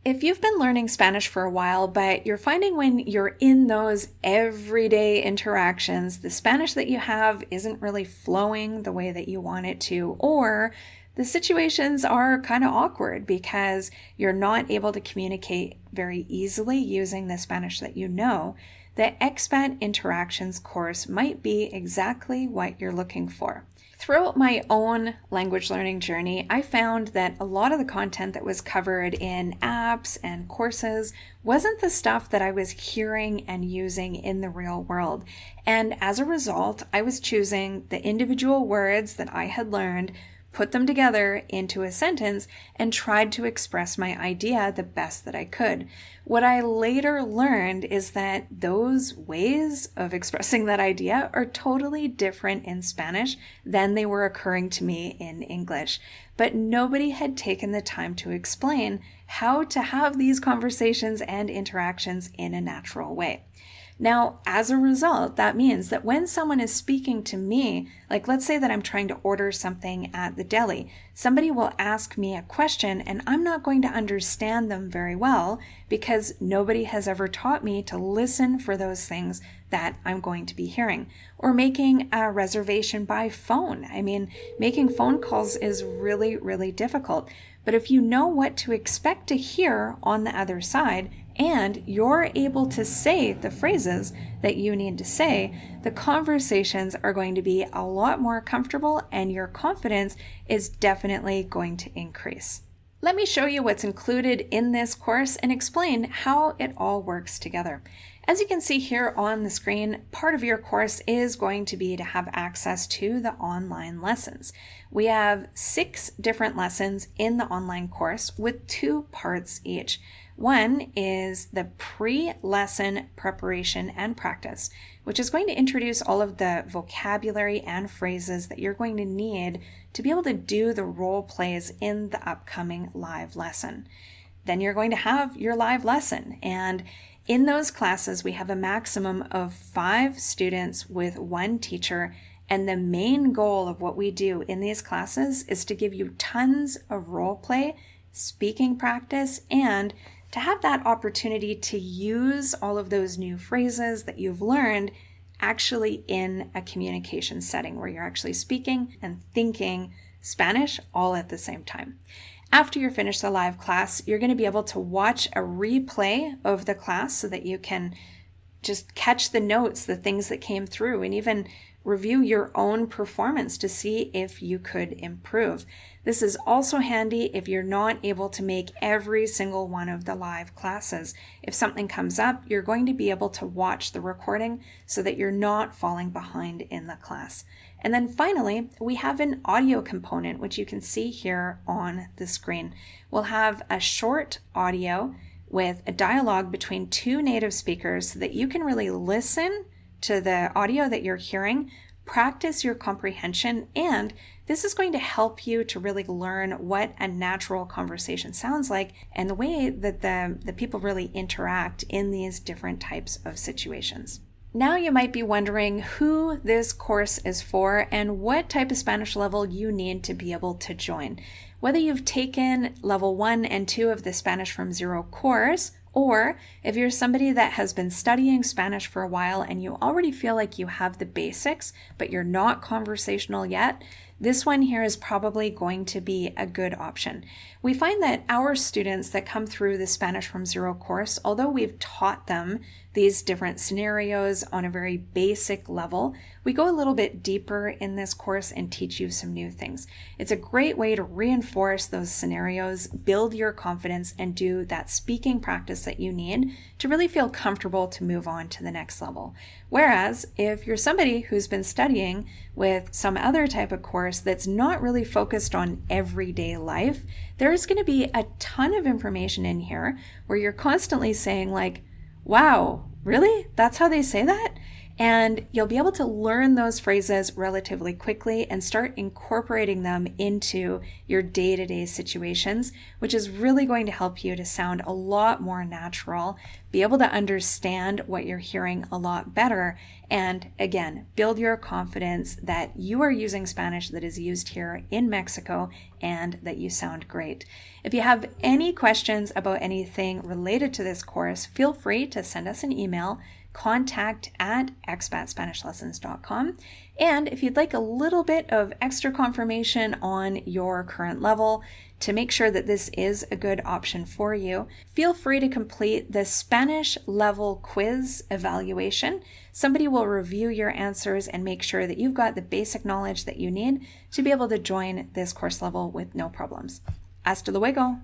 If you've been learning Spanish for a while, but you're finding when you're in those everyday interactions, the Spanish that you have isn't really flowing the way that you want it to, or the situations are kind of awkward because you're not able to communicate very easily using the Spanish that you know, the Expat Interactions course might be exactly what you're looking for. Throughout my own language learning journey, I found that a lot of the content that was covered in apps and courses wasn't the stuff that I was hearing and using in the real world. And as a result, I was choosing the individual words that I had learned, put them together into a sentence, and tried to express my idea the best that I could. What I later learned is that those ways of expressing that idea are totally different in Spanish than they were occurring to me in English. But nobody had taken the time to explain how to have these conversations and interactions in a natural way. Now, as a result, that means that when someone is speaking to me, like let's say that I'm trying to order something at the deli, somebody will ask me a question and I'm not going to understand them very well because nobody has ever taught me to listen for those things that I'm going to be hearing. Or making a reservation by phone. I mean, making phone calls is really, really difficult. But if you know what to expect to hear on the other side, and you're able to say the phrases that you need to say, the conversations are going to be a lot more comfortable and your confidence is definitely going to increase. Let me show you what's included in this course and explain how it all works together. As you can see here on the screen, part of your course is going to be to have access to the online lessons. We have 6 different lessons in the online course with 2 parts each. One is the pre-lesson preparation and practice, which is going to introduce all of the vocabulary and phrases that you're going to need to be able to do the role plays in the upcoming live lesson. Then you're going to have your live lesson, and in those classes we have a maximum of 5 students with 1 teacher, and the main goal of what we do in these classes is to give you tons of role play, speaking practice, and to have that opportunity to use all of those new phrases that you've learned actually in a communication setting where you're actually speaking and thinking Spanish all at the same time. After you finish the live class, you're going to be able to watch a replay of the class so that you can just catch the notes, the things that came through, and even review your own performance to see if you could improve. This is also handy if you're not able to make every single one of the live classes. If something comes up, you're going to be able to watch the recording so that you're not falling behind in the class. And then finally, we have an audio component, which you can see here on the screen. We'll have a short audio with a dialogue between 2 native speakers so that you can really listen to the audio that you're hearing, practice your comprehension, and this is going to help you to really learn what a natural conversation sounds like and the way that the people really interact in these different types of situations. Now you might be wondering who this course is for and what type of Spanish level you need to be able to join. Whether you've taken level 1 and 2 of the Spanish from Zero course, or if you're somebody that has been studying Spanish for a while and you already feel like you have the basics, but you're not conversational yet, this one here is probably going to be a good option. We find that our students that come through the Spanish from Zero course, although we've taught them these different scenarios on a very basic level, we go a little bit deeper in this course and teach you some new things. It's a great way to reinforce those scenarios, build your confidence, and do that speaking practice that you need to really feel comfortable to move on to the next level. Whereas if you're somebody who's been studying with some other type of course that's not really focused on everyday life, there's going to be a ton of information in here where you're constantly saying like, wow, really? That's how they say that? And you'll be able to learn those phrases relatively quickly and start incorporating them into your day-to-day situations, which is really going to help you to sound a lot more natural, be able to understand what you're hearing a lot better, and again, build your confidence that you are using Spanish that is used here in Mexico and that you sound great. If you have any questions about anything related to this course, feel free to send us an email, contact@expatspanishlessons.com. And if you'd like a little bit of extra confirmation on your current level to make sure that this is a good option for you, feel free to complete the Spanish level quiz evaluation. Somebody will review your answers and make sure that you've got the basic knowledge that you need to be able to join this course level with no problems. Hasta luego!